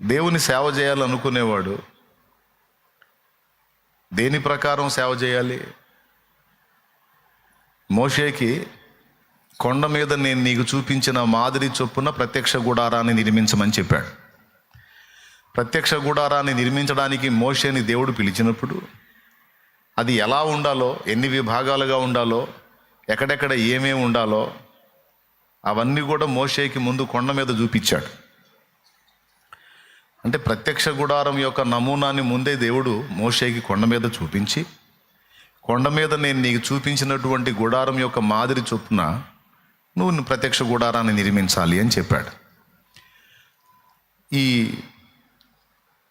దేవుని సేవ చేయాలనుకునేవాడు దేని ప్రకారం సేవ చేయాలి? మోషేకి కొండ మీద నేను నీకు చూపించిన మాదిరి చొప్పున ప్రత్యక్ష గుడారాన్ని నిర్మించమని చెప్పాడు. ప్రత్యక్ష గుడారాన్ని నిర్మించడానికి మోషేని దేవుడు పిలిచినప్పుడు అది ఎలా ఉండాలో, ఎన్ని విభాగాలుగా ఉండాలో, ఎక్కడెక్కడ ఏమేమి ఉండాలో అవన్నీ కూడా మోషేకి ముందు కొండ మీద చూపించాడు. అంటే ప్రత్యక్ష గుడారం యొక్క నమూనాని ముందే దేవుడు మోషేకి కొండ మీద చూపించి, కొండ మీద నేను నీకు చూపించినటువంటి గుడారం యొక్క మాదిరి చొప్పున నువ్వు ప్రత్యక్ష గుడారాన్ని నిర్మించాలి అని చెప్పాడు. ఈ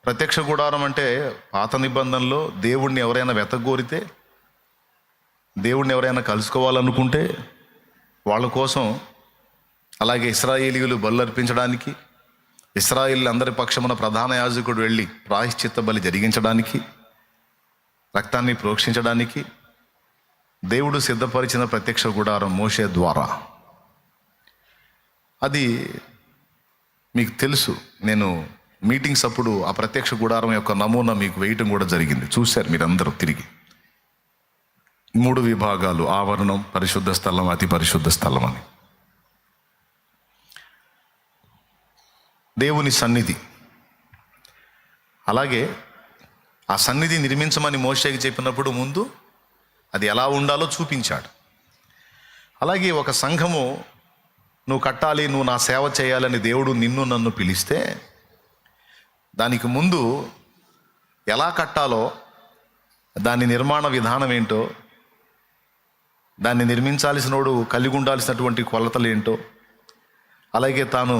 ప్రత్యక్ష గుడారం అంటే పాత నిబంధనలో దేవుణ్ణి ఎవరైనా వెతకగోరితే, దేవుణ్ణి ఎవరైనా కలుసుకోవాలనుకుంటే వాళ్ళ కోసం, అలాగే ఇశ్రాయేలీయులు బలు అర్పించడానికి, ఇశ్రాయేలు అందరి పక్షమున ప్రధాన యాజకుడు వెళ్ళి ప్రాయశ్చిత్త బలి జరిగించడానికి, రక్తాన్ని ప్రోక్షించడానికి దేవుడు సిద్ధపరిచిన ప్రత్యక్ష గుడారం మోషే ద్వారా. అది మీకు తెలుసు. నేను మీటింగ్స్ అప్పుడు ఆ ప్రత్యక్ష గుడారం యొక్క నమూనా మీకు వేయటం కూడా జరిగింది. చూశారు మీరందరూ తిరిగి. 3 విభాగాలు: ఆవరణం, పరిశుద్ధ స్థలం, అతి పరిశుద్ధ స్థలం అని. దేవుని సన్నిధి. అలాగే ఆ సన్నిధి నిర్మించమని మోషేకి చెప్పినప్పుడు ముందు అది ఎలా ఉండాలో చూపించాడు. అలాగే ఒక సంఘము నువ్వు కట్టాలి, నువ్వు నా సేవ చేయాలని దేవుడు నన్ను పిలిస్తే దానికి ముందు ఎలా కట్టాలో, దాని నిర్మాణ విధానం ఏంటో, దాన్ని నిర్మించాల్సినోడు కలిగి ఉండాల్సినటువంటి కొలతలు ఏంటో, అలాగే తాను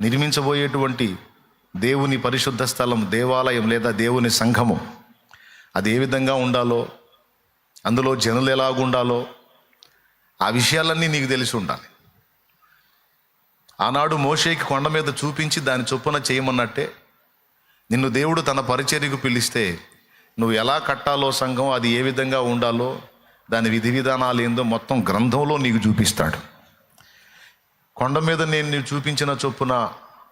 నిర్మించబోయేటువంటి దేవుని పరిశుద్ధ స్థలం, దేవాలయం లేదా దేవుని సంఘము అది ఏ విధంగా ఉండాలో, అందులో జనులు ఎలాగుండాలో, ఆ విషయాలన్నీ నీకు తెలిసి ఉండాలి. ఆనాడు మోషేకి కొండ మీద చూపించి దాని చొప్పున చేయమన్నట్టే నిన్ను దేవుడు తన పరిచర్యకు పిలిస్తే నువ్వు ఎలా కట్టాలో సంఘం, అది ఏ విధంగా ఉండాలో, దాని విధి విధానాలు ఏందో మొత్తం గ్రంథంలో నీకు చూపిస్తాడు. కొండ మీద నేను నీకు చూపించిన చొప్పున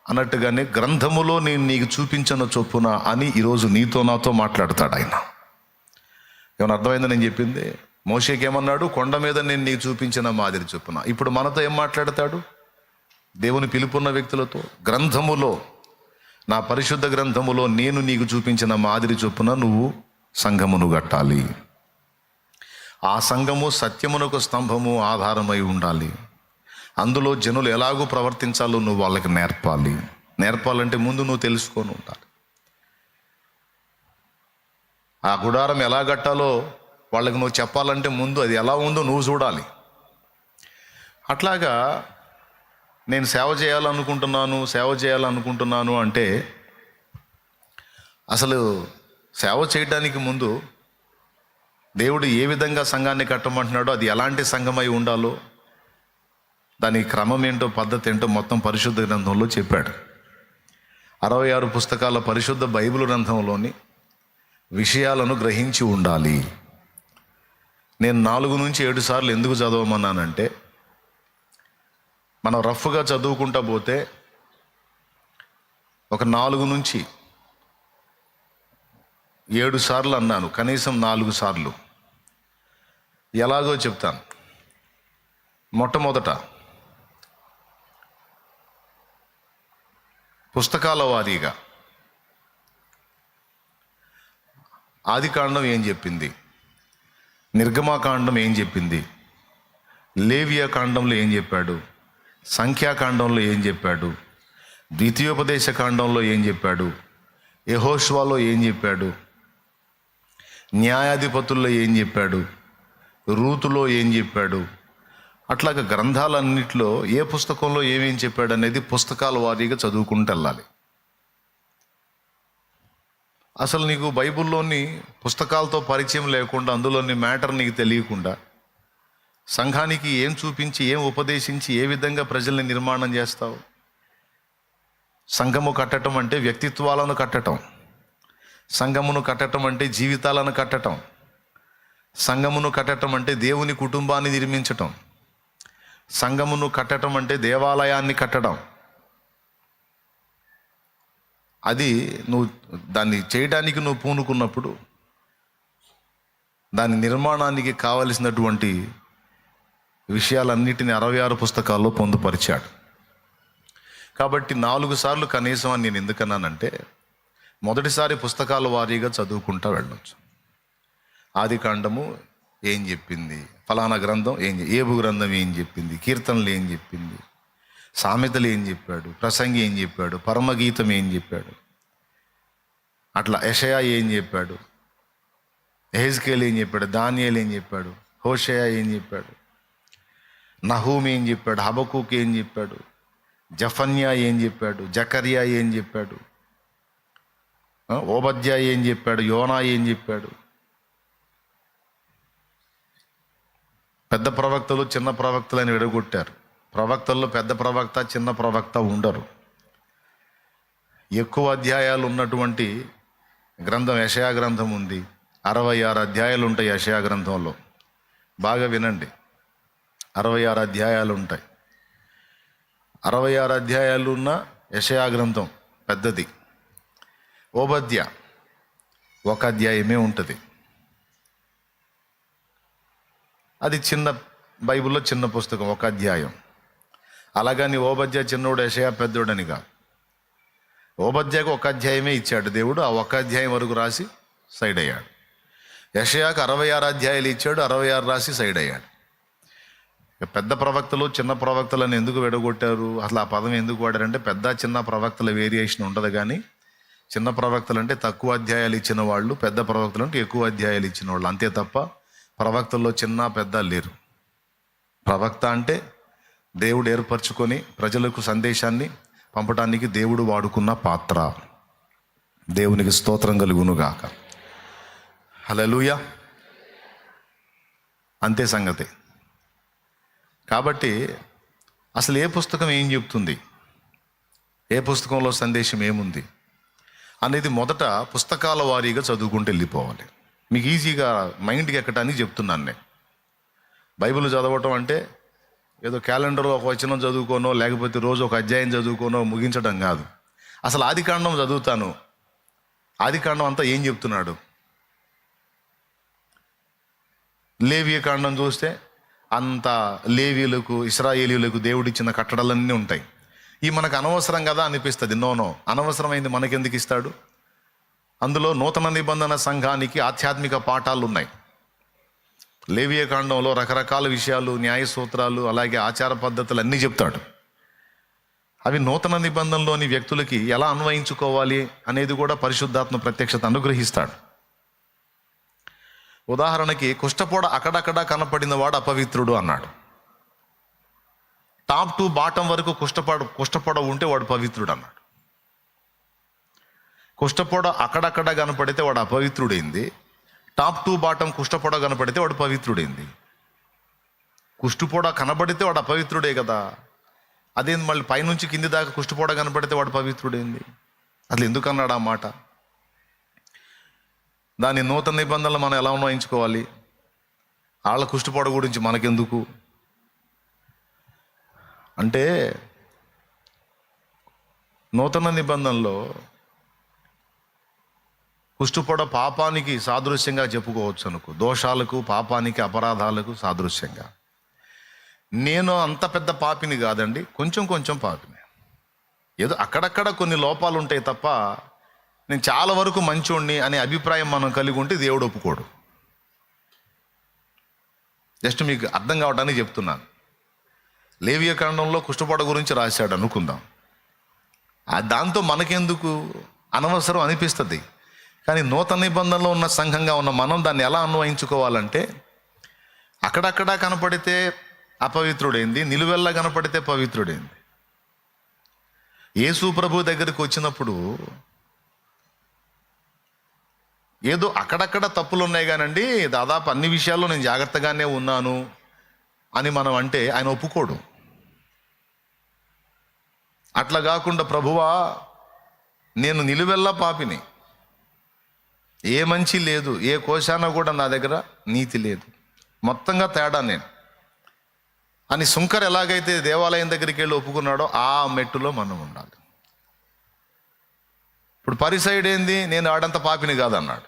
అన్నట్టుగానే గ్రంథములో నేను నీకు చూపించిన చొప్పున అని ఈరోజు నీతో నాతో మాట్లాడతాడు ఆయన. ఏమైనా అర్థమైందని నేను చెప్పింది? మోషేకి ఏమన్నాడు? కొండ మీద నేను నీకు చూపించిన మాదిరి చొప్పున. ఇప్పుడు మనతో ఏం మాట్లాడతాడు? దేవుని పిలుపున్న వ్యక్తులతో, గ్రంథములో, నా పరిశుద్ధ గ్రంథములో నేను నీకు చూపించిన మాదిరి చొప్పున నువ్వు సంఘమును కట్టాలి. ఆ సంఘము సత్యమునకు స్తంభము, ఆధారమై ఉండాలి. అందులో జనులు ఎలాగూ ప్రవర్తించాలో నువ్వు వాళ్ళకి నేర్పాలి. నేర్పాలంటే ముందు నువ్వు తెలుసుకొని ఉండాలి. ఆ గుడారం ఎలా కట్టాలో వాళ్ళకి నువ్వు చెప్పాలంటే ముందు అది ఎలా ఉందో నువ్వు చూడాలి. అట్లాగా నేను సేవ చేయాలనుకుంటున్నాను అంటే అసలు సేవ చేయడానికి ముందు దేవుడు ఏ విధంగా సంఘాన్ని కట్టమంటున్నాడో, అది ఎలాంటి సంఘమై ఉండాలో, దాని క్రమం ఏంటో, పద్ధతి ఏంటో మొత్తం పరిశుద్ధ గ్రంథంలో చెప్పాడు. 66 పుస్తకాల పరిశుద్ధ బైబిల్ గ్రంథంలోని విషయాలను గ్రహించి ఉండాలి. నేను 4 నుంచి 7 సార్లు ఎందుకు చదవమన్నానంటే, మనం రఫ్గా చదువుకుంటా పోతే ఒక 4 నుంచి 7 సార్లు అన్నాను, కనీసం 4 సార్లు. ఎలాగో చెప్తాను. మొట్టమొదట పుస్తకాల వారీగా ఆదికాండం ఏం చెప్పింది, నిర్గమాకాండం ఏం చెప్పింది, లేవియా కాండంలో ఏం చెప్పాడు, సంఖ్యాకాండంలో ఏం చెప్పాడు, ద్వితీయోపదేశ కాండంలో ఏం చెప్పాడు, యెహోషువలో ఏం చెప్పాడు, న్యాయాధిపతుల్లో ఏం చెప్పాడు, రూతులో ఏం చెప్పాడు, అట్లాగా గ్రంథాలన్నింటిలో ఏ పుస్తకంలో ఏమేం చెప్పాడు అనేది పుస్తకాల వారీగా చదువుకుంటూ వెళ్ళాలి. అసలు నీకు బైబిల్లోని పుస్తకాలతో పరిచయం లేకుండా, అందులోని మ్యాటర్ నీకు తెలియకుండా, సంఘానికి ఏం చూపించి, ఏం ఉపదేశించి, ఏ విధంగా ప్రజల్ని నిర్మాణం చేస్తావు? సంఘము కట్టడం అంటే వ్యక్తిత్వాలను కట్టడం, సంఘమును కట్టడం అంటే జీవితాలను కట్టడం, సంఘమును కట్టడం అంటే దేవుని కుటుంబాన్ని నిర్మించటం, సంఘమును కట్టడం అంటే దేవాలయాన్ని కట్టడం. అది నువ్వు దాన్ని చేయడానికి నువ్వు పూనుకున్నప్పుడు దాని నిర్మాణానికి కావలసినటువంటి విషయాలన్నిటిని 66 పుస్తకాల్లో పొందుపరిచాడు. కాబట్టి 4 సార్లు కనీసం అని నేను ఎందుకన్నానంటే, మొదటిసారి పుస్తకాల వారీగా చదువుకుంటా వెళ్ళొచ్చు. ఆది కాండము ఏం చెప్పింది, ఫలానా గ్రంథం ఏబు గ్రంథం ఏం చెప్పింది, కీర్తనలు ఏం చెప్పింది, సామెతలు ఏం చెప్పాడు, ప్రసంగి ఏం చెప్పాడు, పరమగీతం ఏం చెప్పాడు, అట్లా యెషయా ఏం చెప్పాడు, యెహెజ్కేలు ఏం చెప్పాడు, దానియేలు ఏం చెప్పాడు, హోషేయ ఏం చెప్పాడు, నహూమ్ ఏం చెప్పాడు, హబక్కూకు ఏం చెప్పాడు, జఫన్యా ఏం చెప్పాడు, జకర్యా ఏం చెప్పాడు, ఓబద్యా ఏం చెప్పాడు, యోనా ఏం చెప్పాడు. పెద్ద ప్రవక్తలు చిన్న ప్రవక్తలు అని విడగొట్టారు. ప్రవక్తల్లో పెద్ద ప్రవక్త చిన్న ప్రవక్త ఉండరు. ఎక్కువ అధ్యాయాలు ఉన్నటువంటి గ్రంథం యెషయా గ్రంథం ఉంది. 66 అధ్యాయాలు ఉంటాయి యెషయా గ్రంథంలో. బాగా వినండి, 66 అధ్యాయాలు ఉంటాయి. 66 అధ్యాయాలు ఉన్న యెషయా గ్రంథం పెద్దది. ఓబద్య 1 అధ్యాయమే ఉంటుంది. అది చిన్న బైబిల్లో చిన్న పుస్తకం, 1 అధ్యాయం. అలాగని ఓబద్య చిన్నోడు యెషయా పెద్దోడని కాదు. ఓబద్యకు 1 అధ్యాయమే ఇచ్చాడు దేవుడు. ఆ 1 అధ్యాయం వరకు రాసి సైడ్ అయ్యాడు. యెషయాకు 66 అధ్యాయాలు ఇచ్చాడు, 66 రాసి సైడ్ అయ్యాడు. పెద్ద ప్రవక్తలు చిన్న ప్రవక్తలను ఎందుకు విడగొట్టారు, అసలు ఆ పదం ఎందుకు వాడారంటే, పెద్ద చిన్న ప్రవక్తల వేరియేషన్ ఉండదు. కానీ చిన్న ప్రవక్తలు అంటే తక్కువ అధ్యాయాలు ఇచ్చిన వాళ్ళు, పెద్ద ప్రవక్తలు అంటే ఎక్కువ అధ్యాయాలు ఇచ్చిన వాళ్ళు, అంతే తప్ప ప్రవక్తల్లో చిన్న పెద్ద లేరు. ప్రవక్త అంటే దేవుడు ఏర్పరచుకొని ప్రజలకు సందేశాన్ని పంపడానికి దేవుడు వాడుకున్న పాత్ర. దేవునికి స్తోత్రం కలుగునుగాక. హల్లెలూయా. అంతే సంగతి. కాబట్టి అసలు ఏ పుస్తకం ఏం చెప్తుంది, ఏ పుస్తకంలో సందేశం ఏముంది అనేది మొదట పుస్తకాల వారీగా చదువుకుంటూ వెళ్ళిపోవాలి. మీకు ఈజీగా మైండ్కి ఎక్కడానికి చెప్తున్నాను నేను. బైబిల్ చదవటం అంటే ఏదో క్యాలెండర్లో ఒక వచనం చదువుకోనో, లేకపోతే రోజు ఒక అధ్యాయం చదువుకోనో ముగించడం కాదు. అసలు ఆదికాండం చదువుతాను, ఆదికాండం అంతా ఏం చెప్తున్నాడు. లేవియ కాండం చూస్తే అంత లేవీయులకు ఇశ్రాయేలీయులకు దేవుడిచ్చిన కట్టడలన్నీ ఉంటాయి. ఈ మనకు అనవసరం కదా అనిపిస్తుంది. నో, అనవసరమైంది మనకెందుకు ఇస్తాడు. అందులో నూతన నిబంధన సంఘానికి ఆధ్యాత్మిక పాఠాలు ఉన్నాయి. లేవియ కాండంలో రకరకాల విషయాలు, న్యాయ సూత్రాలు, అలాగే ఆచార పద్ధతులు అన్నీ చెప్తాడు. అవి నూతన నిబంధనలోని వ్యక్తులకి ఎలా అన్వయించుకోవాలి అనేది కూడా పరిశుద్ధాత్మ ప్రత్యక్షత అనుగ్రహిస్తాడు. ఉదాహరణకి కుష్ఠపోడ అక్కడక్కడ కనపడిన వాడు అపవిత్రుడు అన్నాడు. టాప్ టు బాటం వరకు కుష్ఠపోడ ఉంటే వాడు పవిత్రుడు అన్నాడు. కుష్ఠపోడ అక్కడక్కడ కనపడితే వాడు అపవిత్రుడైంది. టాప్ టు బాటం కుష్ఠపోడ కనపడితే వాడు పవిత్రుడైంది. కుష్ఠపోడ కనబడితే వాడు అపవిత్రుడే కదా. అదేంది మళ్ళీ పైనుంచి కింది దాకా కుష్ఠపోడ కనపడితే వాడు పవిత్రుడైంది. అసలు ఎందుకు అన్నాడు ఆ మాట? దాని నూతన నిబంధనలు మనం ఎలా అన్వయించుకోవాలి? వాళ్ళ కుష్ఠపోడ గురించి మనకెందుకు అంటే, నూతన నిబంధనలో కుష్ఠపోడ పాపానికి సాదృశ్యంగా చెప్పుకోవచ్చు అనుకో. దోషాలకు, పాపానికి, అపరాధాలకు సాదృశ్యంగా. నేను అంత పెద్ద పాపిని కాదండి, కొంచెం పాపిని. ఏదో అక్కడక్కడ కొన్ని లోపాలు ఉంటాయి తప్ప నేను చాలా వరకు మంచోడిని అనే అభిప్రాయం మనం కలిగి ఉంటే దేవుడు ఒప్పుకోడు. జస్ట్ మీకు అర్థం కావడానికి చెప్తున్నాను. లేవియ కాండంలో కుష్ఠపోడ గురించి రాశాడు అనుకుందాం. దాంతో మనకెందుకు, అనవసరం అనిపిస్తుంది. కానీ నూతన నిబంధనలో ఉన్న సంఘంగా ఉన్న మనం దాన్ని ఎలా అన్వయించుకోవాలంటే, అక్కడక్కడ కనపడితే అపవిత్రుడైంది, నిలువెల్లా కనపడితే పవిత్రుడైంది. యేసు ప్రభు దగ్గరికి వచ్చినప్పుడు ఏదో అక్కడక్కడ తప్పులు ఉన్నాయి కానండి, దాదాపు అన్ని విషయాల్లో నేను జాగ్రత్తగానే ఉన్నాను అని మనం అంటే ఆయన ఒప్పుకోడు. అట్లా కాకుండా, ప్రభువా నేను నిలువెల్లా పాపిని, ఏ మంచి లేదు, ఏ కోశాన కూడా నా దగ్గర నీతి లేదు, మొత్తంగా తేడా నేను అని సుంకర్ ఎలాగైతే దేవాలయం దగ్గరికి వెళ్ళి ఒప్పుకున్నాడో ఆ మెట్టులో మనం ఉండాలి. ఇప్పుడు పరిసయుడు ఏంది, నేను ఆడంత పాపిని కాదన్నాడు.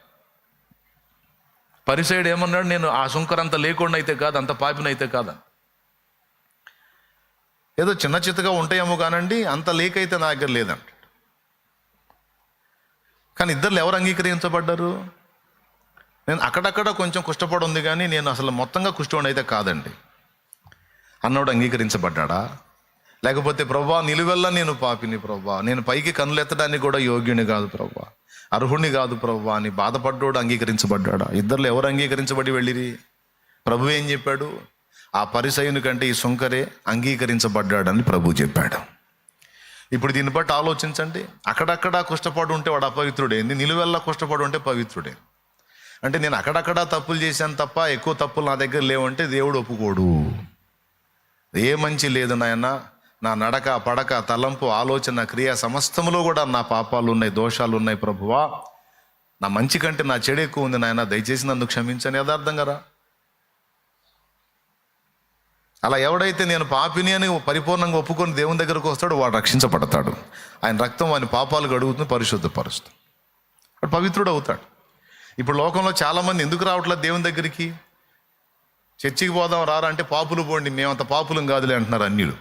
పరిసయుడు ఏమన్నాడు, నేను ఆ సుంకరంత లేకుండా అయితే కాదు, అంత పాపిని అయితే కాదని. ఏదో చిన్న చిత్తగా ఉంటాయేమో కానండి, అంత లేక అయితే నా దగ్గర లేదంటాడు. కానీ ఇద్దరు ఎవరు అంగీకరించబడ్డారు? నేను అక్కడక్కడ కొంచెం కుష్టపడి ఉంది కానీ నేను అసలు మొత్తంగా కుష్టపడి అయితే కాదండి అన్నోడు అంగీకరించబడ్డా? లేకపోతే ప్రభువా నిలువెల్లా నేను పాపిని ప్రభువా, నేను పైకి కన్నులెత్తడానికి కూడా యోగ్యుని కాదు ప్రభువా, అర్హుని కాదు ప్రభువా అని బాధపడ్డోడు అంగీకరించబడ్డా? ఇద్దరులో ఎవరు అంగీకరించబడి వెళ్ళిరి? ప్రభు ఏం చెప్పాడు? ఆ పరిసయుని కంటే ఈ సుంకరే అంగీకరించబడ్డాడని ప్రభు చెప్పాడు. ఇప్పుడు దీన్ని బట్టి ఆలోచించండి. అక్కడక్కడ కుష్టపడి ఉంటే వాడు అపవిత్రుడేంది, నిలువెల్లా కుష్టపడి ఉంటే పవిత్రుడే. అంటే నేను అక్కడక్కడ తప్పులు చేశాను తప్ప ఎక్కువ తప్పులు నా దగ్గర లేవంటే దేవుడు ఒప్పుకోడు. ఏ మంచి లేదు నాయన, నా నడక పడక తలంపు ఆలోచన క్రియ సమస్తములో కూడా నా పాపాలు ఉన్నాయి, దోషాలు ఉన్నాయి ప్రభువా, నా మంచి కంటే నా చెడు ఎక్కువ ఉంది నాయన, దయచేసి నన్ను క్షమించని యథార్థంగా రా. అలా ఎవడైతే నేను పాపిని అని పరిపూర్ణంగా ఒప్పుకొని దేవుని దగ్గరకు వస్తాడో వాడు రక్షించబడతాడు. ఆయన రక్తం వాని పాపాలు గడుగుతుంది, పరిశుద్ధపరుస్తుంది, వాడు పవిత్రుడు అవుతాడు. ఇప్పుడు లోకంలో చాలామంది ఎందుకు రావట్లేదు దేవుని దగ్గరికి? చర్చికి పోదాం రారా అంటే పాపులు పోండి, మేమంత పాపులం కాదులే అంటున్నారు అన్యులు.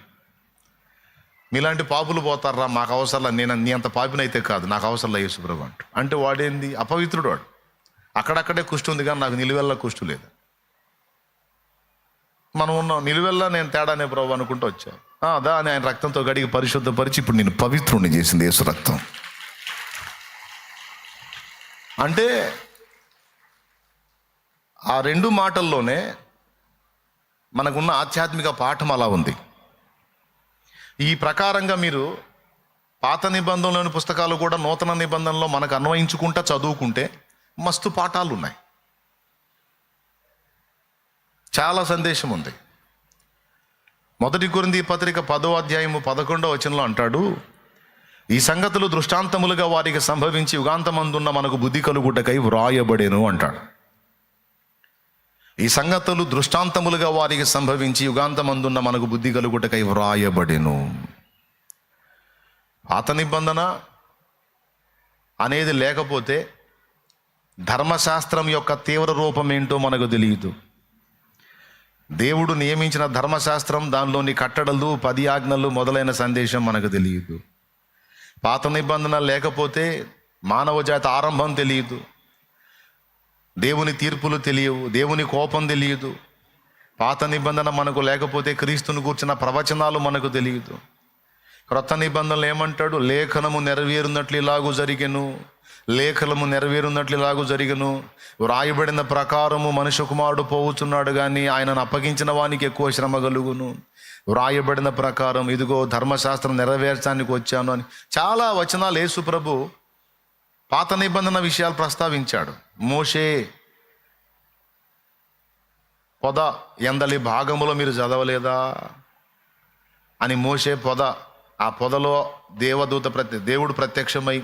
మీలాంటి పాపులు పోతారా, మాకు అవసరంలా, నీ అంత పాపినైతే కాదు, నాకు అవసరంలా యేసుప్రభు అంటే వాడేంది? అపవిత్రుడు వాడు. అక్కడక్కడే కుష్టి ఉంది కానీ నాకు నిలువెల్లా కుష్టి లేదు. మనం ఉన్నాం నిలువెల్లా నేను తేడానే ప్రభు అనుకుంటూ వచ్చాను. అదా అని ఆయన రక్తంతో గడిగి పరిశుద్ధపరిచి ఇప్పుడు నేను పవిత్రుడిని చేసింది యేసు రక్తం. అంటే ఆ రెండు మాటల్లోనే మనకున్న ఆధ్యాత్మిక పాఠం అలా ఉంది. ఈ ప్రకారంగా మీరు పాత నిబంధనలోని పుస్తకాలు కూడా నూతన నిబంధనలో మనకు అన్వయించుకుంటా చదువుకుంటే మస్తు పాఠాలు ఉన్నాయి, చాలా సందేశం ఉంది. 1 కొరింథీ పత్రిక 10వ అధ్యాయము 11వ వచనంలో అంటాడు, ఈ సంగతులు దృష్టాంతములుగా వారికి సంభవించి యుగాంతమందున్న మనకు బుద్ధి కలుగుటకై వ్రాయబడెను అంటాడు. ఈ సంగతులు దృష్టాంతములుగా వారికి సంభవించి యుగాంతమందున్న మనకు బుద్ధి కలుగుటకై వ్రాయబడెను. పాత నిబంధన అనేది లేకపోతే ధర్మశాస్త్రం యొక్క తీవ్ర రూపం ఏంటో మనకు తెలియదు. దేవుడు నియమించిన ధర్మశాస్త్రం, దానిలోని కట్టడలు, 10 ఆజ్ఞలు మొదలైన సందేశం మనకు తెలియదు. పాత నిబంధన లేకపోతే మానవ జాతి ఆరంభం తెలియదు, దేవుని తీర్పులు తెలియవు, దేవుని కోపం తెలియదు. పాత నిబంధన మనకు లేకపోతే క్రీస్తుని కూర్చున్న ప్రవచనాలు మనకు తెలియదు. క్రొత్త నిబంధనలు ఏమంటాడు? లేఖనము నెరవేరున్నట్లు ఇలాగూ జరిగెను, లేఖనము నెరవేరున్నట్లు ఇలాగూ జరిగెను, వ్రాయబడిన ప్రకారము మనుష్య కుమారుడు పోవుచున్నాడు కానీ ఆయనను అప్పగించిన వానికి ఎక్కువ శ్రమ కలుగును, వ్రాయబడిన ప్రకారం ఇదిగో ధర్మశాస్త్రం నెరవేర్చడానికి వచ్చాను అని చాలా వచనాలు యేసు ప్రభు పాత నిబంధన విషయాలు ప్రస్తావించాడు. మోషే పొద ఎందలి భాగములో మీరు చదవలేదా అని మోషే పొద, ఆ పొదలో దేవుడు ప్రత్యక్షమై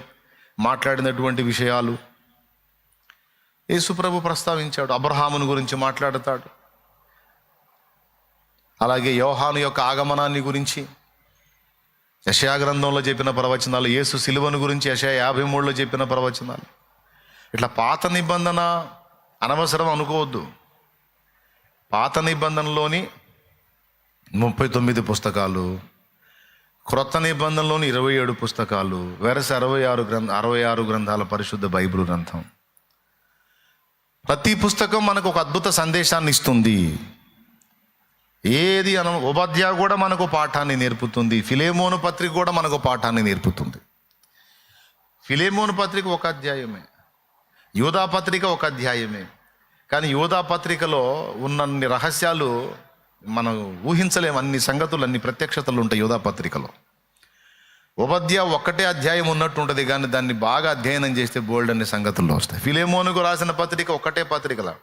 మాట్లాడినటువంటి విషయాలు యేసుప్రభు ప్రస్తావించాడు. అబ్రహాముని గురించి మాట్లాడతాడు. అలాగే యోహాను యొక్క ఆగమనాన్ని గురించి యెషయా గ్రంథంలో చెప్పిన ప్రవచనాలు, యేసు సిలువను గురించి యెషయా 53లో చెప్పిన ప్రవచనాలు. ఇట్లా పాత నిబంధన అనవసరం అనుకోవద్దు. పాత నిబంధనలోని 39 పుస్తకాలు, క్రొత్త నిబంధనలోని 27 పుస్తకాలు, వెరస 66 గ్రంథాల పరిశుద్ధ బైబిల్ గ్రంథం. ప్రతి పుస్తకం మనకు ఒక అద్భుత సందేశాన్ని ఇస్తుంది. ఏది ఉపాధ్యాయ కూడా మనకు పాఠాన్ని నేర్పుతుంది. ఫిలేమోను పత్రిక కూడా మనకు పాఠాన్ని నేర్పుతుంది. ఫిలేమోను పత్రిక ఒక అధ్యాయమే, యూదా పత్రిక ఒక అధ్యాయమే. కానీ యూదా పత్రికలో ఉన్నన్ని రహస్యాలు మనం ఊహించలేము. అన్ని సంగతులు, అన్ని ప్రత్యక్షతలు ఉంటాయి యూదా పత్రికలో. ఉపాధ్యాయ ఒక్కటే అధ్యాయం ఉన్నట్టు ఉంటుంది, కానీ దాన్ని బాగా అధ్యయనం చేస్తే బోల్డ్ అన్ని సంగతుల్లో వస్తాయి. ఫిలేమోనుకు రాసిన పత్రిక ఒక్కటే పత్రికలా,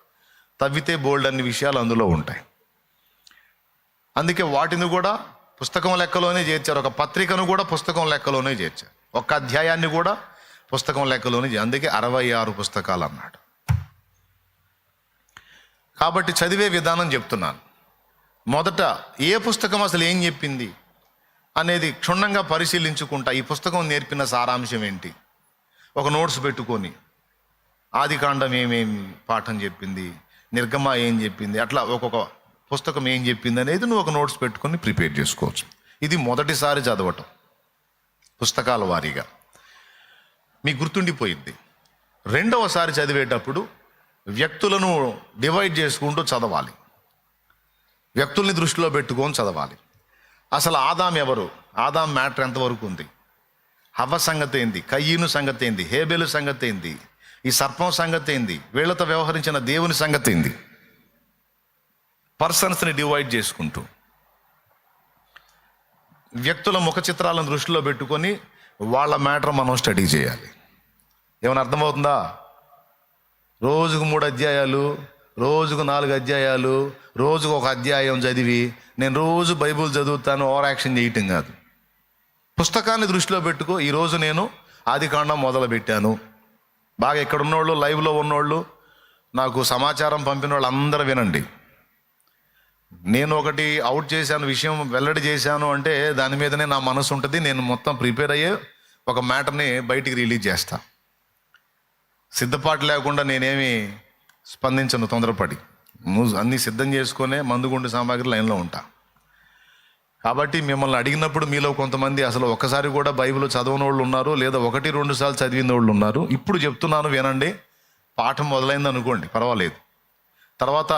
తవ్వితే బోల్డ్ అన్ని విషయాలు అందులో ఉంటాయి. అందుకే వాటిని కూడా పుస్తకం లెక్కలోనే చేర్చారు. ఒక పత్రికను కూడా పుస్తకం లెక్కలోనే చేర్చారు. ఒక అధ్యాయాన్ని కూడా పుస్తకం లెక్కలోనే. అందుకే 66 పుస్తకాలు అన్నాడు. కాబట్టి చదివే విధానం చెప్తున్నాను. మొదట ఏ పుస్తకం అసలు ఏం చెప్పింది అనేది క్షుణ్ణంగా పరిశీలించుకుంటా. ఈ పుస్తకం నేర్పిన సారాంశం ఏంటి, ఒక నోట్స్ పెట్టుకొని ఆదికాండం ఏమేమి పాఠం చెప్పింది, నిర్గమ ఏం చెప్పింది, అట్లా ఒక్కొక్క పుస్తకం ఏం చెప్పింది అనేది నువ్వు ఒక నోట్స్ పెట్టుకొని ప్రిపేర్ చేసుకోవచ్చు. ఇది మొదటిసారి చదవటం పుస్తకాల వారీగా మీకు గుర్తుండిపోయింది. రెండవసారి చదివేటప్పుడు వ్యక్తులను డివైడ్ చేసుకుంటూ చదవాలి, వ్యక్తుల్ని దృష్టిలో పెట్టుకొని చదవాలి. అసలు ఆదాం ఎవరు, ఆదాం మ్యాటర్ ఎంతవరకు ఉంది, హవ్వ సంగతి ఏంది, కయ్యను సంగతి ఏంది, హేబెలు సంగతి ఏంది, ఈ సర్పం సంగతి ఏంది, వీళ్ళతో వ్యవహరించిన దేవుని సంగతి ఏంది, పర్సన్స్ని డివైడ్ చేసుకుంటూ వ్యక్తుల ముఖ చిత్రాలను దృష్టిలో పెట్టుకొని వాళ్ళ మ్యాటర్ మనం స్టడీ చేయాలి. ఏమైనా అర్థమవుతుందా? రోజుకు 3 అధ్యాయాలు, రోజుకు 4 అధ్యాయాలు, రోజుకు ఒక అధ్యాయం చదివి నేను రోజు బైబుల్ చదువుతాను ఓవర్ యాక్షన్ చేయటం కాదు. పుస్తకాన్ని దృష్టిలో పెట్టుకో. ఈరోజు నేను ఆదికాండం మొదలుపెట్టాను. బాగా ఇక్కడ ఉన్నోళ్ళు, లైవ్లో ఉన్నోళ్ళు, నాకు సమాచారం పంపిన వాళ్ళు అందరూ వినండి. నేను ఒకటి అవుట్ చేశాను, విషయం వెల్లడి చేశాను అంటే దాని మీదనే నా మనసు ఉంటుంది. నేను మొత్తం ప్రిపేర్ అయ్యే ఒక మ్యాటర్ని బయటికి రిలీజ్ చేస్తా. సిద్ధపాటు లేకుండా నేనేమి స్పందించను తొందరపడి. అన్నీ సిద్ధం చేసుకునే మందుగుండు సామాగ్రి లైన్లో ఉంటా. కాబట్టి మిమ్మల్ని అడిగినప్పుడు మీలో కొంతమంది అసలు ఒక్కసారి కూడా బైబిల్ చదవని వాళ్ళు ఉన్నారు, లేదా 1-2 సార్లు చదివిన వాళ్ళు ఉన్నారు. ఇప్పుడు చెప్తున్నాను వినండి. పాఠం మొదలైంది అనుకోండి, పర్వాలేదు. తర్వాత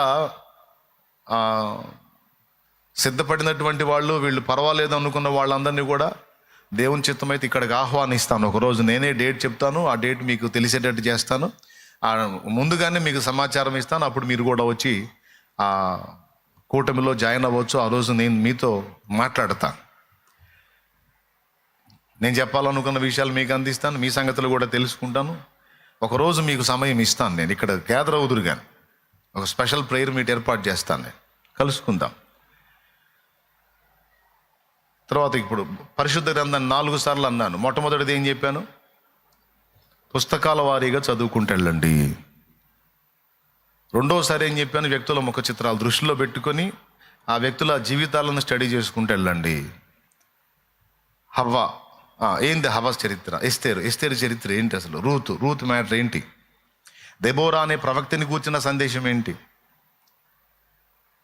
సిద్ధపడినటువంటి వాళ్ళు, వీళ్ళు పర్వాలేదు అనుకున్న వాళ్ళందరినీ కూడా దేవుని చిత్తమైతే ఇక్కడికి ఆహ్వానిస్తాను. ఒకరోజు నేనే డేట్ చెప్తాను, ఆ డేట్ మీకు తెలిసేటట్టు చేస్తాను. ముందుగానే మీకు సమాచారం ఇస్తాను. అప్పుడు మీరు కూడా వచ్చి ఆ కూటమిలో జాయిన్ అవ్వచ్చు. ఆ రోజు నేను మీతో మాట్లాడతాను. నేను చెప్పాలనుకున్న విషయాలు మీకు అందిస్తాను, మీ సంగతులు కూడా తెలుసుకుంటాను. ఒకరోజు మీకు సమయం ఇస్తాను. నేను ఇక్కడ గ్యాదర్ అవుదురు కానీ ఒక స్పెషల్ ప్రేయర్ మీట్ ఏర్పాటు చేస్తాను. నేను కలుసుకుందాం. తర్వాత ఇప్పుడు పరిశుద్ధ గ్రంథాన్ని 4 సార్లు అన్నాను. మొట్టమొదటిది ఏం చెప్పాను? పుస్తకాల వారీగా చదువుకుంటూ వెళ్ళండి. రెండోసారి ఏం చెప్పాను? వ్యక్తుల ముఖ చిత్రాలు దృష్టిలో పెట్టుకొని ఆ వ్యక్తుల జీవితాలను స్టడీ చేసుకుంటూ వెళ్ళండి. హవ్వ ఏంది, హవ్వ చరిత్ర, ఎస్తేరు చరిత్ర ఏంటి, అసలు రూత్ మ్యాటర్ ఏంటి, దెబోరా అనే ప్రవక్తని కూర్చున్న సందేశం ఏంటి.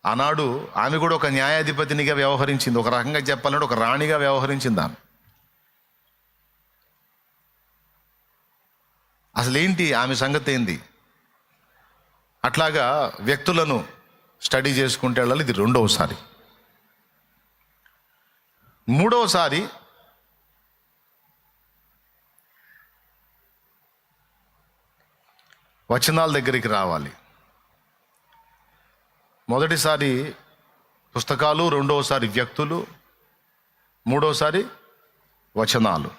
ఆనాడు ఆమె కూడా ఒక న్యాయాధిపతినిగా వ్యవహరించింది. ఒక రకంగా చెప్పాలంటే ఒక రాణిగా వ్యవహరించింది ఆమె. అసలు ఏంటి ఆమె సంగతి ఏంది? అట్లాగా వ్యక్తులను స్టడీ చేసుకుంటూ వెళ్ళాలి. ఇది రెండవసారి. మూడవసారి వచనాల దగ్గరికి రావాలి. మొదటిసారి పుస్తకాలు, రెండవసారి వ్యక్తులు, మూడవసారి వచనాలు.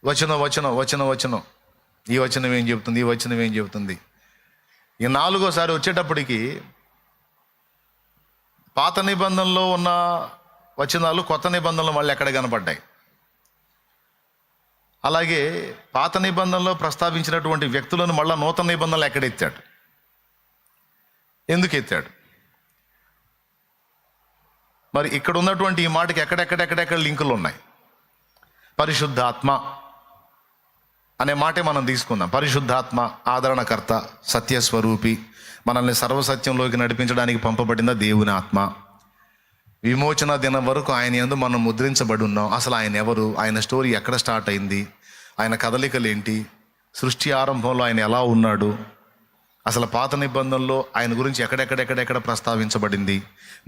వచనం వచనం వచనం వచనం ఈ వచనం ఏం చెబుతుంది, ఈ వచనం ఏం చెబుతుంది. ఈ 4వసారి వచ్చేటప్పటికి పాత నిబంధనలో ఉన్న వచనాలు కొత్త నిబంధనలు మళ్ళీ ఎక్కడ కనపడ్డాయి. అలాగే పాత నిబంధనలో ప్రస్తావించినటువంటి వ్యక్తులను మళ్ళీ నూతన నిబంధనలు ఎక్కడెత్తాడు, ఎందుకు ఎత్తాడు? మరి ఇక్కడ ఉన్నటువంటి ఈ మాటకి ఎక్కడెక్కడ లింకులు ఉన్నాయి. పరిశుద్ధాత్మ అనే మాటే మనం తీసుకుందాం. పరిశుద్ధాత్మ ఆదరణకర్త, సత్యస్వరూపి, మనల్ని సర్వసత్యంలోకి నడిపించడానికి పంపబడిన దేవుని ఆత్మ. విమోచన దినం వరకు ఆయన యందు మనం ముద్రించబడి ఉన్నాం. అసలు ఆయన ఎవరు, ఆయన స్టోరీ ఎక్కడ స్టార్ట్ అయింది, ఆయన కదలికలు ఏంటి, సృష్టి ఆరంభంలో ఆయన ఎలా ఉన్నాడు, అసలు పాత నిబంధనలో ఆయన గురించి ఎక్కడెక్కడ ప్రస్తావించబడింది,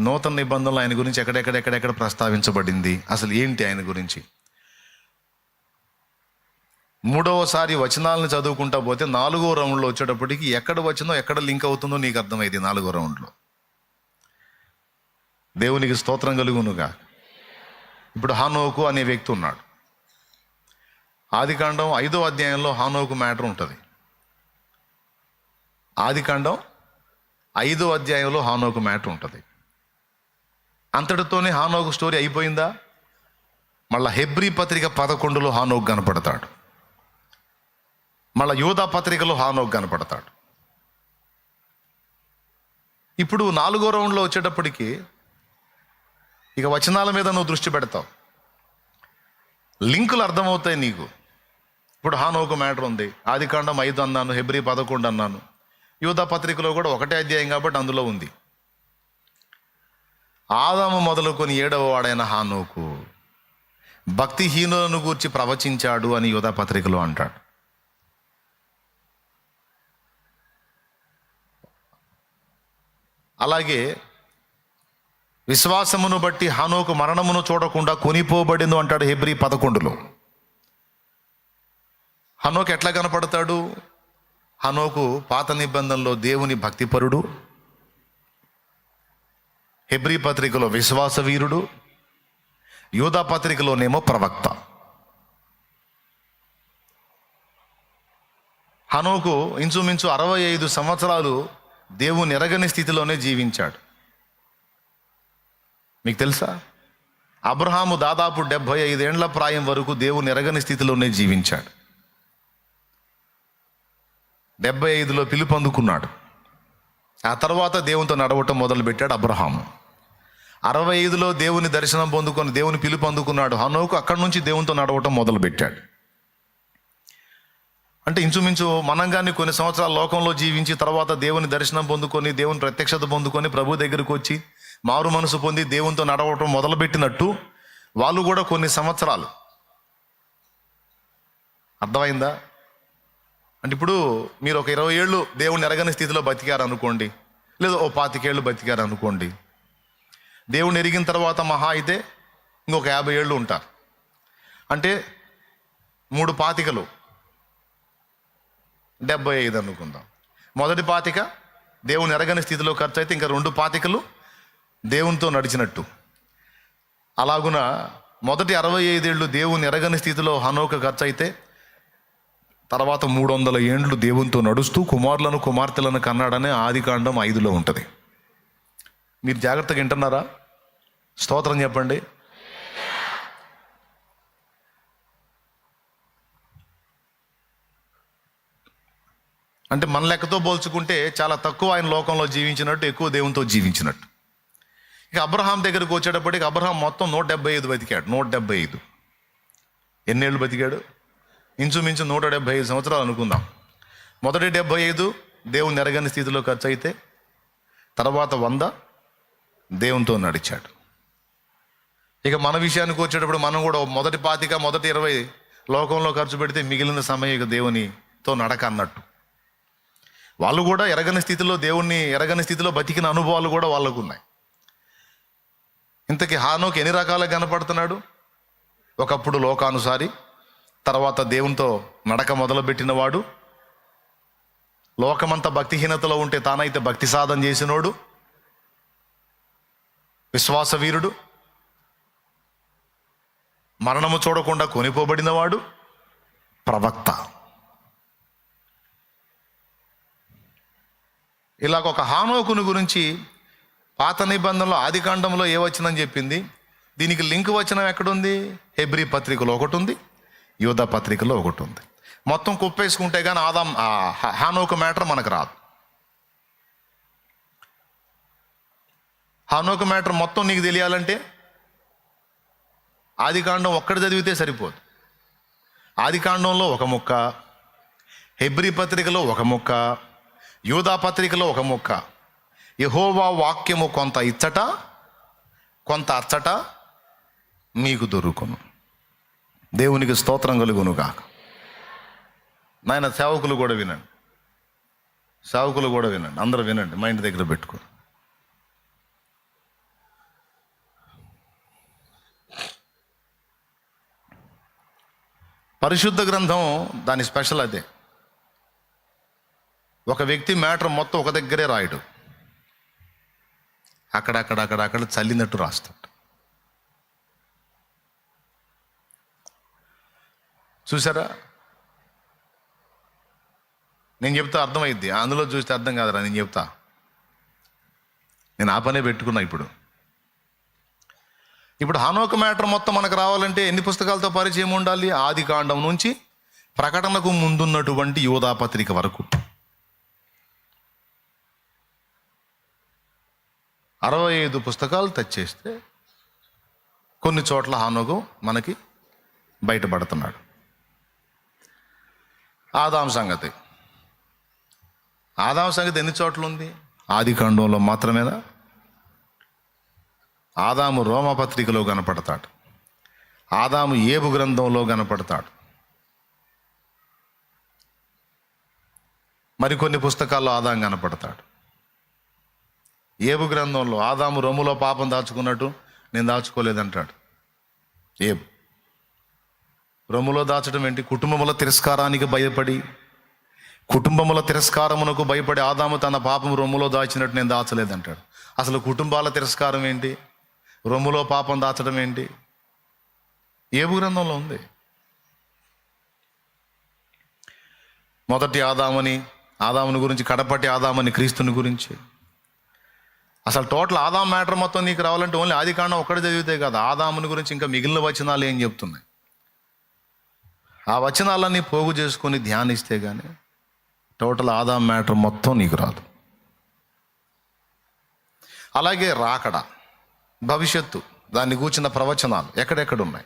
నూతన నిబంధనలో ఆయన గురించి ఎక్కడెక్కడ ప్రస్తావించబడింది, అసలు ఏంటి ఆయన గురించి. మూడవసారి వచనాలను చదువుకుంటా పోతే 4వ రౌండ్లో వచ్చేటప్పటికి ఎక్కడ వచ్చిందో ఎక్కడ లింక్ అవుతుందో నీకు అర్థమైంది. 4వ రౌండ్లో దేవునికి స్తోత్రం కలుగునుగా. ఇప్పుడు హానోకు అనే వ్యక్తి ఉన్నాడు. ఆదికాండం 5వ అధ్యాయంలో హానోకు మ్యాటర్ ఉంటుంది. ఆదికాండం 5వ అధ్యాయంలో హానోకు మ్యాటర్ ఉంటుంది. అంతటితోనే హానోకు స్టోరీ అయిపోయిందా? మళ్ళీ హెబ్రీ పత్రిక 11లో హానోకు కనపడతాడు. మళ్ళీ యోధా పత్రికలో హానోకు కనపడతాడు. ఇప్పుడు 4వ రౌండ్లో వచ్చేటప్పటికి ఇక వచనాల మీద నువ్వు దృష్టి పెడతావు, లింకులు అర్థమవుతాయి నీకు. ఇప్పుడు హానోకు మ్యాటర్ ఉంది. ఆదికాండం 5 అన్నాను, హెబ్రీ 11 అన్నాను. యూదా పత్రికలో కూడా ఒకటే అధ్యాయం కాబట్టి అందులో ఉంది. ఆదాము మొదలుకొని 7వ వాడైన హానోకు భక్తిహీనులను గూర్చి ప్రవచించాడు అని యూదా పత్రికలో అంటాడు. అలాగే విశ్వాసమును బట్టి హానోకు మరణమును చూడకుండా కొనిపోబడింది అంటాడు హెబ్రీ 11లో. హనోకు ఎట్లా కనపడతాడు? హనోకు పాత నిబంధనలో దేవుని భక్తిపరుడు, హెబ్రీ పత్రికలో విశ్వాస వీరుడు, యూదా పత్రికలోనేమో ప్రవక్త. హనోకు ఇంచుమించు 65 సంవత్సరాలు దేవుని ఎరగని స్థితిలోనే జీవించాడు. మీకు తెలుసా? అబ్రహాము దాదాపు 75 ఏండ్ల ప్రాయం వరకు దేవుని ఎరగని స్థితిలోనే జీవించాడు. 75లో పిలుపు అందుకున్నాడు. ఆ తర్వాత దేవునితో నడవటం మొదలుపెట్టాడు అబ్రహాము. 65లో దేవుని దర్శనం పొందుకొని దేవుని పిలుపు అందుకున్నాడు హనోకు. అక్కడి నుంచి దేవునితో నడవటం మొదలుపెట్టాడు. అంటే ఇంచుమించు మనం కానీ కొన్ని సంవత్సరాల లోకంలో జీవించి తర్వాత దేవుని దర్శనం పొందుకొని దేవుని ప్రత్యక్షత పొందుకొని ప్రభు దగ్గరికి వచ్చి మారు మనసు పొంది దేవునితో నడవటం మొదలుపెట్టినట్టు వాళ్ళు కూడా కొన్ని సంవత్సరాలు. అర్థమైందా? అంటే ఇప్పుడు మీరు ఒక 20 ఏళ్ళు దేవుని ఎరగని స్థితిలో బతికారు అనుకోండి, లేదా ఓ 25 ఏళ్ళు బతికారు అనుకోండి. దేవుని ఎరిగిన తర్వాత మహా అయితే ఇంకొక 50 ఏళ్ళు ఉంటారు. అంటే 3 పాతికలు 75 అనుకుందాం. మొదటి పాతిక దేవుని ఎరగని స్థితిలో ఖర్చు అయితే ఇంకా 2 పాతికలు దేవునితో నడిచినట్టు. అలాగున మొదటి 65 ఏళ్ళు దేవుని ఎరగని స్థితిలో హనోకు ఖర్చు అయితే తర్వాత 300 ఏండ్లు దేవునితో నడుస్తూ కుమారులను కుమార్తెలను కన్నాడనే ఆదికాండం 5లో ఉంటుంది. మీరు జాగ్రత్తగా వింటున్నారా? స్తోత్రం చెప్పండి. అంటే మన లెక్కతో పోల్చుకుంటే చాలా తక్కువ ఆయన లోకంలో జీవించినట్టు, ఎక్కువ దేవునితో జీవించినట్టు. ఇక అబ్రహాం దగ్గరికి వచ్చేటప్పటికి అబ్రహాం మొత్తం 175 బతికాడు. 175 ఎన్నేళ్ళు బతికాడు? ఇంచుమించు 175 సంవత్సరాలు అనుకుందాం. మొదటి 75 దేవుని ఎరగని స్థితిలో ఖర్చు అయితే తర్వాత 100 దేవునితో నడిచాడు. ఇక మన విషయానికి వచ్చేటప్పుడు మనం కూడా మొదటి 25 మొదటి 20 లోకంలో ఖర్చు పెడితే మిగిలిన సమయం ఇక దేవునితో నడక అన్నట్టు. వాళ్ళు కూడా ఎరగని స్థితిలో దేవుణ్ణి ఎరగని స్థితిలో బతికిన అనుభవాలు కూడా వాళ్ళకు ఉన్నాయి. ఇంతకీ హానోకు ఎన్ని రకాలుగా కనపడుతున్నాడు? ఒకప్పుడు లోకానుసారి, తర్వాత దేవునితో నడక మొదలుపెట్టిన వాడు, లోకమంతా భక్తిహీనతలో ఉంటే తానైతే భక్తి సాధన చేసినోడు, విశ్వాస వీరుడు, మరణము చూడకుండా కొనిపోబడినవాడు, ప్రవక్త. ఇలాగ ఒక హానోకుని గురించి పాత నిబంధనలో ఆదికాండంలో ఏ వచనం చెప్పింది? దీనికి లింక్ వచనం ఎక్కడుంది? హెబ్రీ పత్రికలో ఒకటి ఉంది, యూదా పత్రికలో ఒకటి ఉంది. మొత్తం కుప్పేసుకుంటే కానీ హానోకు మ్యాటర్ మనకు రాదు. హానోకు మ్యాటర్ మొత్తం నీకు తెలియాలంటే ఆదికాండం ఒక్కటి చదివితే సరిపోదు. ఆదికాండంలో ఒక ముక్క, హెబ్రీ పత్రికలో ఒక ముక్క, యూదా పత్రికలో ఒక ముక్క. యెహోవా వాక్యము కొంత ఇచ్చట కొంత అచ్చట మీకు దొరుకును. దేవునికి స్తోత్రం కలుగునుగాక. నాయన సేవకులు కూడా వినండి, సేవకులు కూడా వినండి, అందరూ వినండి, మా ఇంటి దగ్గర పెట్టుకో. పరిశుద్ధ గ్రంథం దాని స్పెషల్ అదే. ఒక వ్యక్తి మ్యాటర్ మొత్తం ఒక దగ్గరే రాయడు, అక్కడక్కడ చల్లినట్టు రాస్తాడు. చూసారా? నేను చెప్తా అర్థమైద్ది, అందులో చూస్తే అర్థం కాదురా. నేను చెప్తా, నేను ఆ పనే పెట్టుకున్నా. ఇప్పుడు హానోకు మ్యాటర్ మొత్తం మనకు రావాలంటే ఎన్ని పుస్తకాలతో పరిచయం ఉండాలి? ఆదికాండం నుంచి ప్రకటనకు ముందున్నటువంటి యూదా పత్రిక వరకు 65 పుస్తకాలు తెచ్చేస్తే కొన్ని చోట్ల హానోకు మనకి బయటపడుతున్నాడు. ఆదాము సంగతి. ఆదాము సంగతి ఎన్ని చోట్ల ఉంది? ఆది కాండంలో మాత్రమేనా? ఆదాము రోమపత్రికలో కనపడతాడు, ఆదాము ఏబు గ్రంథంలో కనపడతాడు, మరికొన్ని పుస్తకాల్లో ఆదాము కనపడతాడు. ఏబు గ్రంథంలో ఆదాము రొమ్ములో పాపం దాచుకున్నట్టు నేను దాచుకోలేదంటాడు. ఏబు రొమ్ములో దాచడం ఏంటి? కుటుంబముల తిరస్కారానికి భయపడి, కుటుంబముల తిరస్కారమునకు భయపడి ఆదాము తన పాపం రొమ్ములో దాచినట్టు నేను దాచలేదంటాడు. అసలు కుటుంబాల తిరస్కారం ఏంటి? రొమ్ములో పాపం దాచడం ఏంటి? ఏబు గ్రంథంలో ఉంది. మొదటి ఆదాముని గురించి, కడపటి ఆదామని క్రీస్తుని గురించి. అసలు టోటల్ ఆదాము మ్యాటర్ మొత్తం నీకు రావాలంటే ఓన్లీ ఆది కాండం ఒక్కటి చదివితే కదా. ఆదాముని గురించి ఇంకా మిగిలిన వచనాలు ఏం చెప్తున్నాయి? ఆ వచనాలన్నీ పోగు చేసుకొని ధ్యానిస్తే కానీ టోటల్ ఆదాము మ్యాటర్ మొత్తం నీకు రాదు. అలాగే రాకడ, భవిష్యత్తు, దాన్ని కూర్చున్న ప్రవచనాలు ఎక్కడెక్కడ ఉన్నాయి,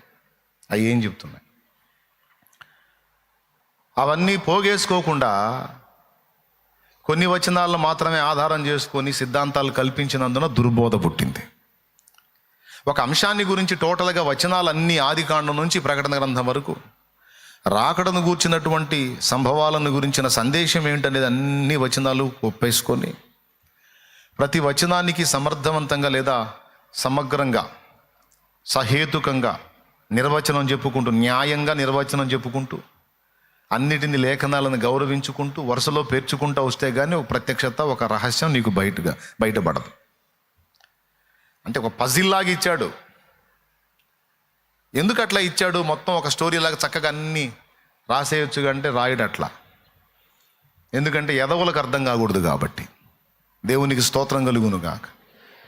అవి ఏం చెప్తున్నాయి? అవన్నీ పోగేసుకోకుండా కొన్ని వచనాలను మాత్రమే ఆధారం చేసుకొని సిద్ధాంతాలు కల్పించినందున దుర్బోధ పుట్టింది. ఒక అంశాన్ని గురించి టోటల్గా వచనాలన్నీ ఆది కాండం నుంచి ప్రకటన గ్రంథం వరకు రాకడను గూర్చినటువంటి సంభవాలను గురించిన సందేశం ఏంటనేది అన్ని వచనాలు ఒప్పేసుకొని ప్రతి వచనానికి సమర్థవంతంగా లేదా సమగ్రంగా సహేతుకంగా నిర్వచనం చెప్పుకుంటూ, న్యాయంగా నిర్వచనం చెప్పుకుంటూ, అన్నిటిని లేఖనాలను గౌరవించుకుంటూ వరుసలో పేర్చుకుంటూ వస్తే కానీ ఒక ప్రత్యక్షత, ఒక రహస్యం నీకు బయటపడదు. అంటే ఒక పజిల్లాగా ఇచ్చాడు. ఎందుకు అట్లా ఇచ్చాడు? మొత్తం ఒక స్టోరీలాగా చక్కగా అన్నీ రాసేయచ్చు అంటే రాయడు అట్లా. ఎందుకంటే ఎదవులకు అర్థం కాకూడదు కాబట్టి. దేవునికి స్తోత్రం కలుగును గాక.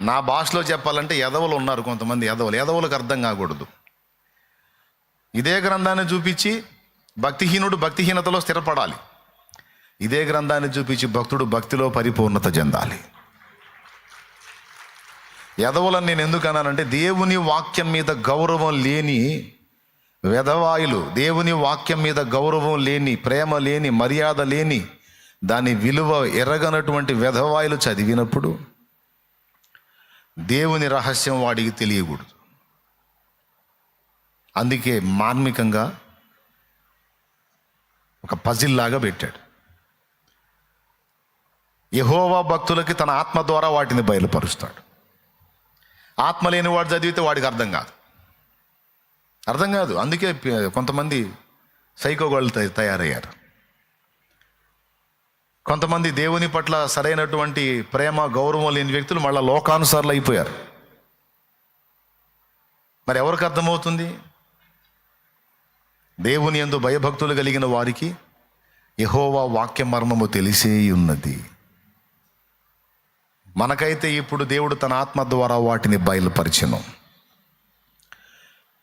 నా భాషలో చెప్పాలంటే ఎదవలు ఉన్నారు కొంతమంది, ఎదవులకు అర్థం కాకూడదు. ఇదే గ్రంథాన్ని చూపించి భక్తిహీనుడు భక్తిహీనతలో స్థిరపడాలి. ఇదే గ్రంథాన్ని చూపించి భక్తుడు భక్తిలో పరిపూర్ణత చెందాలి. ఎదవలని నేను ఎందుకు అన్నానంటే, దేవుని వాక్యం మీద గౌరవం లేని వెధవాయులు, దేవుని వాక్యం మీద గౌరవం లేని, ప్రేమ లేని, మర్యాద లేని, దాని విలువ ఎరగనటువంటి వెధవాయులు చదివినప్పుడు దేవుని రహస్యం వాడికి తెలియకూడదు. అందుకే మార్మికంగా ఒక పజిల్లాగా పెట్టాడు. యెహోవా భక్తులకి తన ఆత్మ ద్వారా వాటిని బయలుపరుస్తాడు. ఆత్మ లేని వాడు చదివితే వాడికి అర్థం కాదు. అందుకే కొంతమంది సైకోగాళ్ళు తయారయ్యారు. కొంతమంది దేవుని పట్ల సరైనటువంటి ప్రేమ, గౌరవం లేని వ్యక్తులు మళ్ళీ లోకానుసారులు అయిపోయారు. మరి ఎవరికి అర్థమవుతుంది? దేవుని యందు భయభక్తులు కలిగిన వారికి యెహోవా వాక్య మర్మము తెలిసే ఉన్నది. మనకైతే ఇప్పుడు దేవుడు తన ఆత్మ ద్వారా వాటిని బయలుపరిచెను.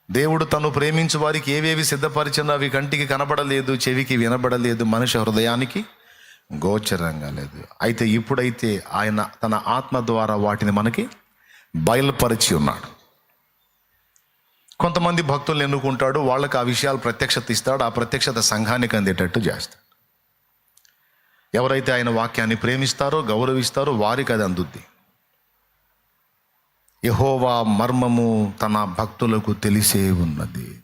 దేవుడు తను ప్రేమించు వారికి ఏవేవి సిద్ధపరిచినో అవి కంటికి కనబడలేదు, చెవికి వినబడలేదు, మనిషి హృదయానికి గోచరంగా లేదు. అయితే ఇప్పుడైతే ఆయన తన ఆత్మ ద్వారా వాటిని మనకి బయలుపరిచి ఉన్నాడు. కొంతమంది భక్తులను ఎన్నుకుంటాడు, వాళ్ళకి ఆ విషయాలు ప్రత్యక్షత ఇస్తాడు. ఆ ప్రత్యక్షత సంఘానికి అందేటట్టు చేస్తాడు. ఎవరైతే ఆయన వాక్యాన్ని ప్రేమిస్తారో, గౌరవిస్తారో వారికి అది అందుద్ది. యెహోవా మర్మము తన భక్తులకు తెలిసే ఉన్నది.